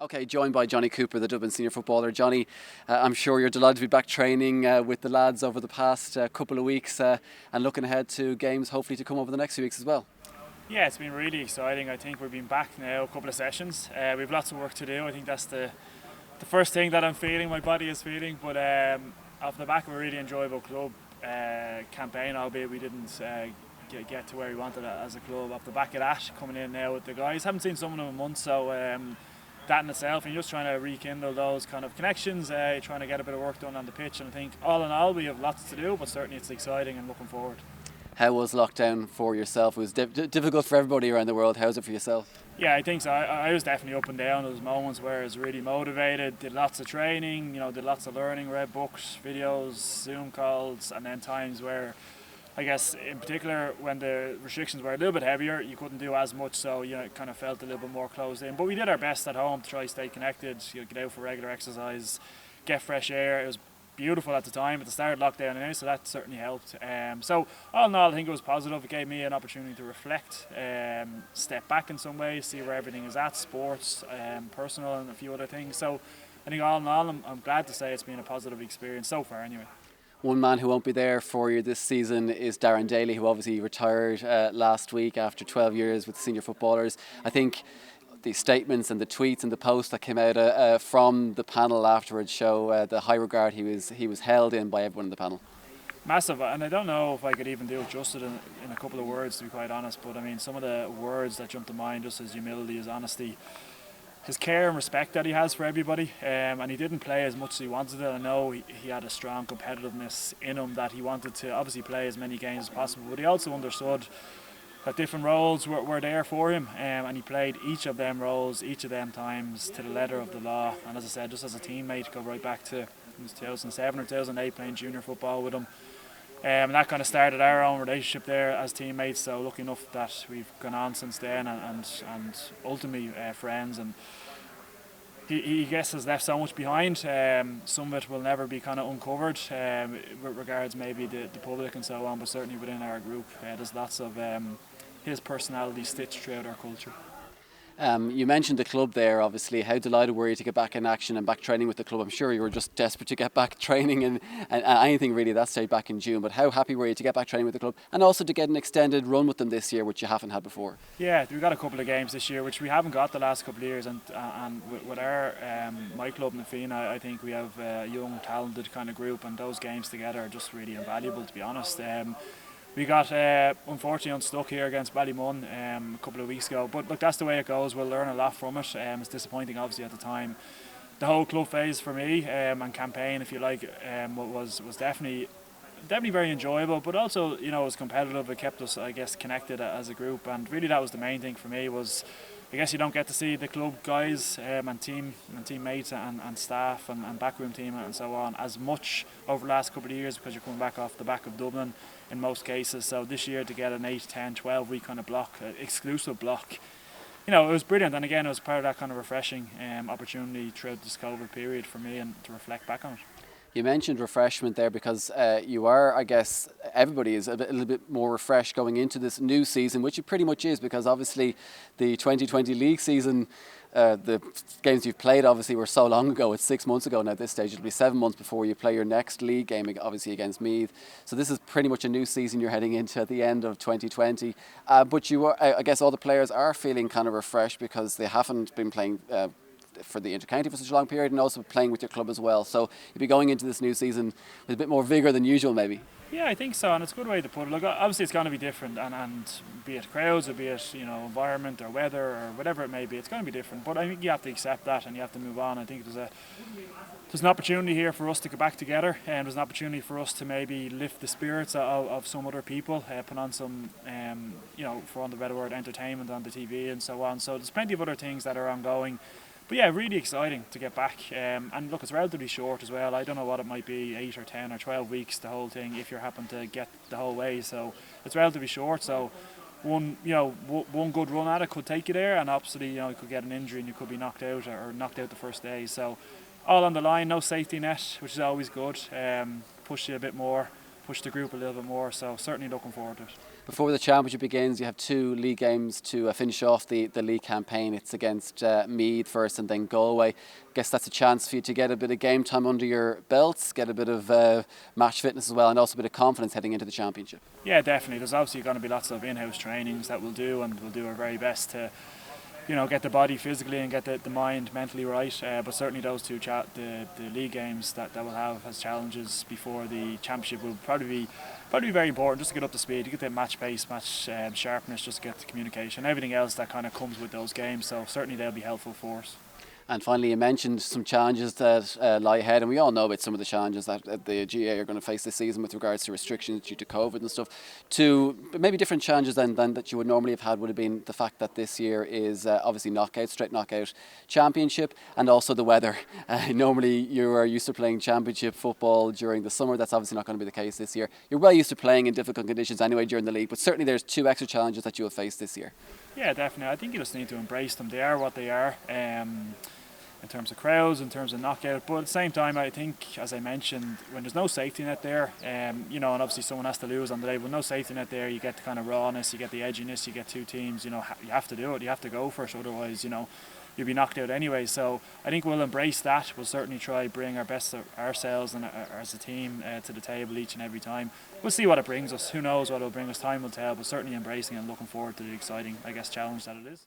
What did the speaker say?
Okay, joined by Jonny Cooper, the Dublin senior footballer. Johnny, I'm sure you're delighted to be back training with the lads over the past couple of weeks and looking ahead to games hopefully to come over the next few weeks as well. Yeah, it's been really exciting. I think we've been back now a couple of sessions. We've lots of work to do. I think that's the first thing that I'm feeling, my body is feeling. But off the back of a really enjoyable club campaign, albeit we didn't get to where we wanted as a club. Off the back of that, coming in now with the guys, haven't seen some of them in months, so that in itself, and you're just trying to rekindle those kind of connections, trying to get a bit of work done on the pitch. And I think all in all, we have lots to do, but certainly it's exciting and looking forward. How was lockdown for yourself? It was difficult for everybody around the world. How's it for yourself? Yeah, I think so. I was definitely up and down. There was moments where I was really motivated, did lots of training, did lots of learning, read books, videos, Zoom calls, and then times where I guess in particular when the restrictions were a little bit heavier, you couldn't do as much, so it kind of felt a little bit more closed in. But we did our best at home to try to stay connected, get out for regular exercise, get fresh air. It was beautiful at the time at the start of lockdown anyway, so that certainly helped. So all in all, I think it was positive. It gave me an opportunity to reflect, step back in some ways, see where everything is at, sports, personal, and a few other things. So I think all in all, I'm glad to say it's been a positive experience so far anyway. One man who won't be there for you this season is Darren Daly, who obviously retired last week after 12 years with the senior footballers. I think the statements and the tweets and the posts that came out from the panel afterwards show the high regard he was held in by everyone in the panel. Massive, and I don't know if I could even do it justice in a couple of words, to be quite honest, but I mean some of the words that jump to mind, just his humility, his honesty, his care and respect that he has for everybody, and he didn't play as much as he wanted to. I know he had a strong competitiveness in him that he wanted to obviously play as many games as possible, but he also understood that different roles were there for him, and he played each of them roles, each of them times to the letter of the law. And as I said, just as a teammate, go right back to 2007 or 2008 playing junior football with him. And that kind of started our own relationship there as teammates, so lucky enough that we've gone on since then and ultimately friends. And he guess has left so much behind. Some of it will never be kind of uncovered with regards maybe the public and so on, but certainly within our group there's lots of his personality stitched throughout our culture. You mentioned the club there, obviously. How delighted were you to get back in action and back training with the club? I'm sure you were just desperate to get back training and anything really at that stage back in June. But how happy were you to get back training with the club and also to get an extended run with them this year, which you haven't had before? Yeah, we've got a couple of games this year, which we haven't got the last couple of years. And with our my club, Nafina, I think we have a young, talented kind of group, and those games together are just really invaluable, to be honest. We got unfortunately unstuck here against Ballymun a couple of weeks ago, but look, that's the way it goes. We'll learn a lot from it. It's disappointing obviously at the time. The whole club phase for me and campaign, if you like, was definitely very enjoyable, but also it was competitive. It kept us, I guess, connected as a group, and really that was the main thing for me. Was I guess you don't get to see the club guys and teammates and staff and backroom team and so on as much over the last couple of years, because you're coming back off the back of Dublin in most cases. So this year to get an 8, 10, 12 week kind of block, exclusive block, it was brilliant. And again, it was part of that kind of refreshing opportunity throughout this COVID period for me, and to reflect back on it. You mentioned refreshment there because you are, I guess, everybody is a little bit more refreshed going into this new season, which it pretty much is, because obviously the 2020 league season, the games you've played obviously were so long ago. It's 6 months ago now. At this stage, it'll be 7 months before you play your next league game, obviously against Meath. So this is pretty much a new season you're heading into at the end of 2020. But I guess all the players are feeling kind of refreshed because they haven't been playing for the intercounty for such a long period, and also playing with your club as well. So you'll be going into this new season with a bit more vigour than usual, maybe. Yeah, I think so, and it's a good way to put it. Look, obviously it's going to be different, and be it crowds or be it environment or weather or whatever it may be, it's going to be different. But I think you have to accept that and you have to move on. I think there's an opportunity here for us to get back together, and there's an opportunity for us to maybe lift the spirits of some other people, put on some, for want of a better word, entertainment on the TV and so on. So there's plenty of other things that are ongoing. But yeah, really exciting to get back. And look, it's relatively short as well. I don't know what it might be, 8 or 10 or 12 weeks, the whole thing, if you're happen to get the whole way. So it's relatively short. So one good run at it could take you there, and obviously you could get an injury and you could be knocked out or knocked out the first day. So all on the line, no safety net, which is always good. Push you a bit more, push the group a little bit more. So certainly looking forward to it. Before the championship begins, you have 2 league games to finish off the league campaign. It's against Meath first and then Galway. I guess that's a chance for you to get a bit of game time under your belts, get a bit of match fitness as well, and also a bit of confidence heading into the championship. Yeah, definitely. There's obviously going to be lots of in-house trainings that we'll do, and we'll do our very best to get the body physically and get the mind mentally right. But certainly those two the league games that we'll have as challenges before the championship will probably be very important, just to get up to speed, to get the match pace, match sharpness, just to get the communication, everything else that kind of comes with those games. So certainly they'll be helpful for us. And finally, you mentioned some challenges that lie ahead, and we all know about some of the challenges that the GA are going to face this season with regards to restrictions due to COVID and stuff. But maybe different challenges than that you would normally have had would have been the fact that this year is obviously straight knockout championship, and also the weather. Normally you are used to playing championship football during the summer. That's obviously not going to be the case this year. You're well used to playing in difficult conditions anyway during the league, but certainly there's 2 extra challenges that you will face this year. Yeah, definitely. I think you just need to embrace them. They are what they are. In terms of crowds, in terms of knockout, but at the same time, I think, as I mentioned, when there's no safety net there, and obviously someone has to lose on the day, with no safety net there, you get the kind of rawness, you get the edginess, you get 2 teams, you have to do it, you have to go for it, otherwise, you'll be knocked out anyway. So I think we'll embrace that. We'll certainly try bring our best of ourselves and as a team to the table each and every time. We'll see what it brings us. Who knows what it'll bring us? Time will tell, but certainly embracing and looking forward to the exciting, challenge that it is.